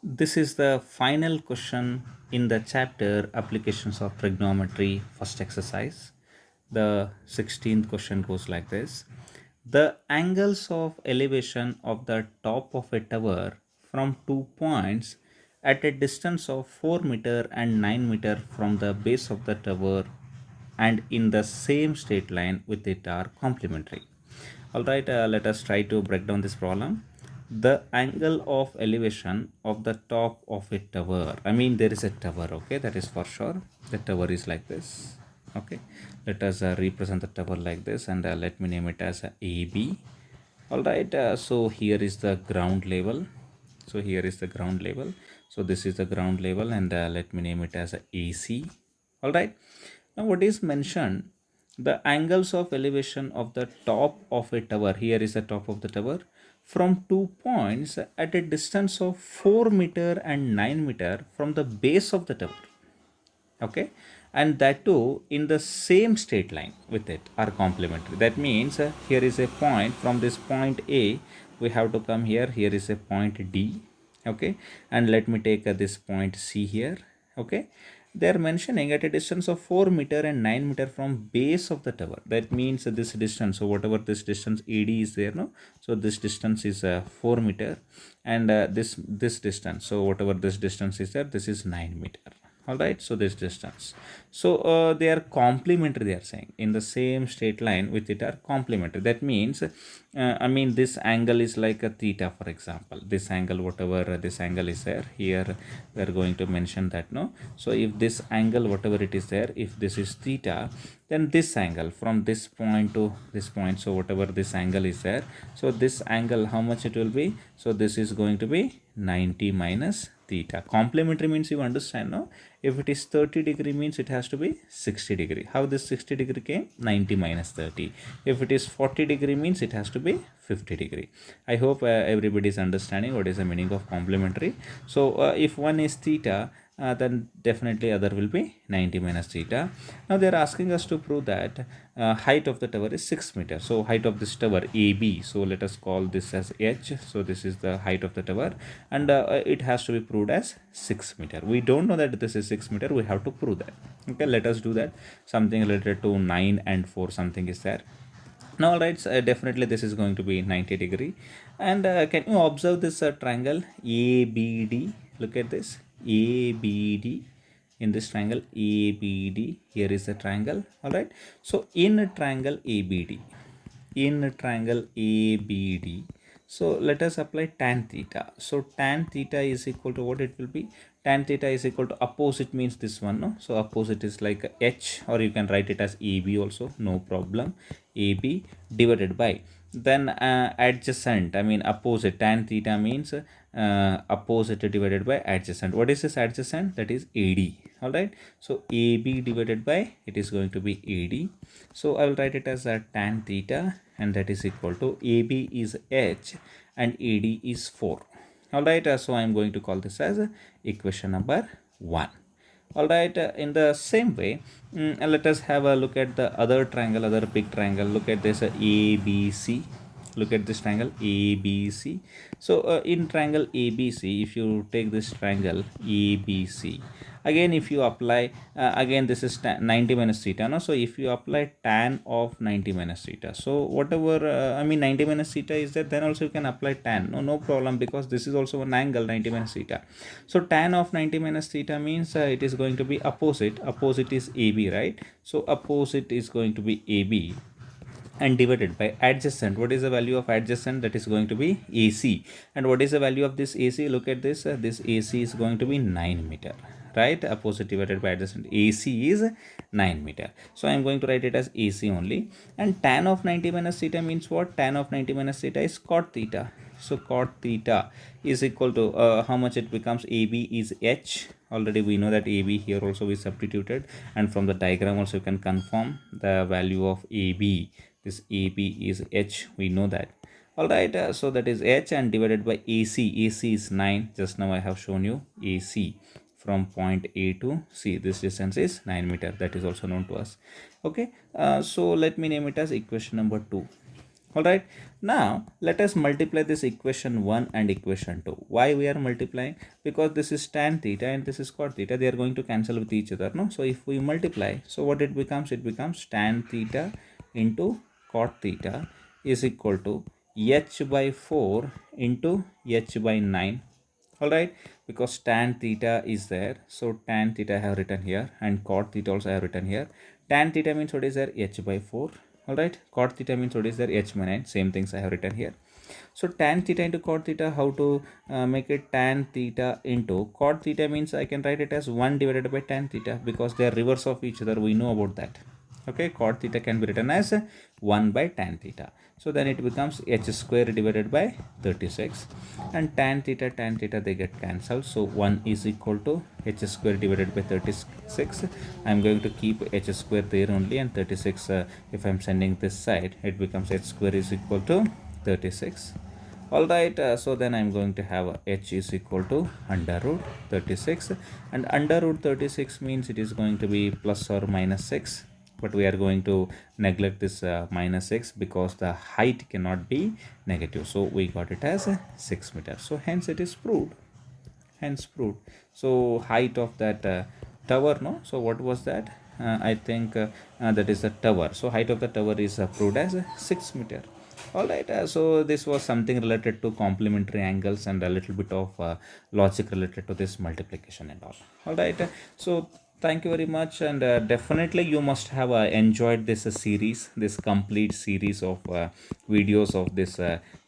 This is the final question in the chapter Applications of Trigonometry, first exercise. The 16th question goes like this. The angles of elevation of the top of a tower from two points at a distance of 4 meter and 9 meter from the base of the tower and in the same straight line with it are complementary. Alright, let us try to break down this problem. The angle of elevation of the top of a tower. I mean, there is a tower, okay, that is for sure. The tower is like this. Okay, let us represent the tower like this, and let me name it as AB. Alright, so here is the ground level. So here is the ground level. So this is the ground level, and let me name it as AC. Alright, now what is mentioned, the angles of elevation of the top of a tower, here is the top of the tower, from two points at a distance of 4 meter and 9 meter from the base of the tower. Okay, and that too in the same straight line with it are complementary. That means here is a point, from this point A we have to come here, here is a point D. Okay, and let me take this point C here. Okay, they are mentioning at a distance of 4 meter and 9 meter from base of the tower. That means this distance, so whatever this distance AD is there, no, so this distance is 4 meter, and this distance, so whatever this distance is there, this is 9 meter. All right, so this distance, so they are complementary, they are saying in the same straight line with it are complementary. That means I mean, this angle is like a theta, for example. This angle, whatever this angle is there, here we are going to mention that, no, so if this angle, whatever it is there, if this is theta, then this angle from this point to this point, so whatever this angle is there, so this angle, how much it will be, so this is going to be 90 minus theta. Complementary means, you understand, no, if it is 30 degree means it has to be 60 degree. How this 60 degree came? 90 minus 30. If it is 40 degree means it has to be 50 degree. I hope everybody is understanding what is the meaning of complementary. So if one is theta, then definitely other will be 90 minus theta. Now they are asking us to prove that height of the tower is 6 meters. So height of this tower AB, so let us call this as H. So this is the height of the tower, and it has to be proved as 6 meter. We don't know that this is 6 meter, we have to prove that. Okay, let us do that. Something related to 9 and 4, something is there. Now, all right, so, definitely this is going to be 90 degree. And can you observe this triangle ABD? Look at this ABD. In this triangle ABD, here is the triangle. All right, so in a triangle ABD, in triangle ABD, so let us apply tan theta. So tan theta is equal to what it will be? Tan theta is equal to opposite, means this one, no, so opposite is like H, or you can write it as AB also, no problem. AB divided by, then adjacent, I mean opposite. Tan theta means opposite divided by adjacent. What is this adjacent? That is AD. All right, so AB divided by, it is going to be AD. So I will write it as a tan theta, and that is equal to AB is H and AD is 4. All right, so I am going to call this as equation number 1. All right, in the same way, let us have a look at the other triangle, other big triangle. Look at this ABC. Look at this triangle ABC. So in triangle ABC, if you take this triangle ABC, again if you apply, again this is 90 minus theta, no, so if you apply tan of 90 minus theta, so whatever I mean 90 minus theta is there, then also you can apply tan, no problem, because this is also an angle 90 minus theta. So tan of 90 minus theta means it is going to be opposite. Opposite is AB, right? So opposite is going to be AB, and divided by adjacent. What is the value of adjacent? That is going to be AC. And what is the value of this AC? Look at this, this AC is going to be 9 meter, right? Opposite divided by adjacent, AC is 9 meter. So I am going to write it as AC only. And tan of 90 minus theta means what? Tan of 90 minus theta is cot theta. So cot theta is equal to how much it becomes? AB is H. Already we know that AB here also we substituted, and from the diagram also you can confirm the value of AB. This AB is H, we know that. All right, so that is H, and divided by AC. AC is 9. Just now I have shown you AC from point A to C. This distance is 9 meter. That is also known to us. Okay, so let me name it as equation number 2. All right, now let us multiply this equation 1 and equation 2. Why we are multiplying? Because this is tan theta and this is cot theta. They are going to cancel with each other, no? So if we multiply, so what it becomes? It becomes tan theta into cot theta is equal to h by 4 into h by 9. All right, because tan theta is there, so tan theta I have written here and cot theta also I have written here. Tan theta means what is there? H by 4. All right, cot theta means what is there? H by 9. Same things I have written here. So tan theta into cot theta, how to make it? Tan theta into cot theta means I can write it as 1 divided by tan theta, because they are reverse of each other, we know about that. Okay, cot theta can be written as 1 by tan theta. So then it becomes h square divided by 36, and tan theta they get cancelled, so 1 is equal to h square divided by 36. I'm going to keep h square there only, and 36 if I'm sending this side, it becomes h square is equal to 36. All right, so then I'm going to have h is equal to under root 36, and under root 36 means it is going to be plus or minus 6, but we are going to neglect this minus 6 because the height cannot be negative, so we got it as 6 meters. So hence it is proved, hence proved. So height of that tower, no, so what was that? I think that is the tower, so height of the tower is proved as 6 meter. All right, so this was something related to complementary angles and a little bit of logic related to this multiplication and all right, so thank you very much, and definitely you must have enjoyed this series, this complete series of videos of this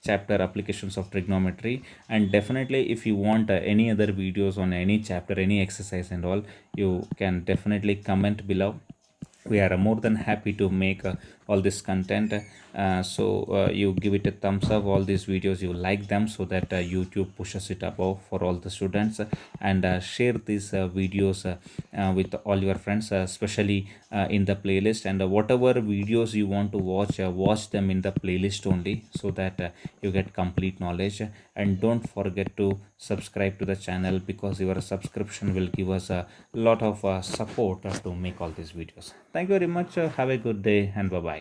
chapter applications of trigonometry. And definitely if you want any other videos on any chapter, any exercise and all, you can definitely comment below. We are more than happy to make all this content, so you give it a thumbs up, all these videos you like them, so that YouTube pushes it above for all the students, and share these videos with all your friends, especially in the playlist, and whatever videos you want to watch, watch them in the playlist only, so that you get complete knowledge. And don't forget to subscribe to the channel, because your subscription will give us a lot of support to make all these videos. Thank you very much. Have a good day, and bye bye.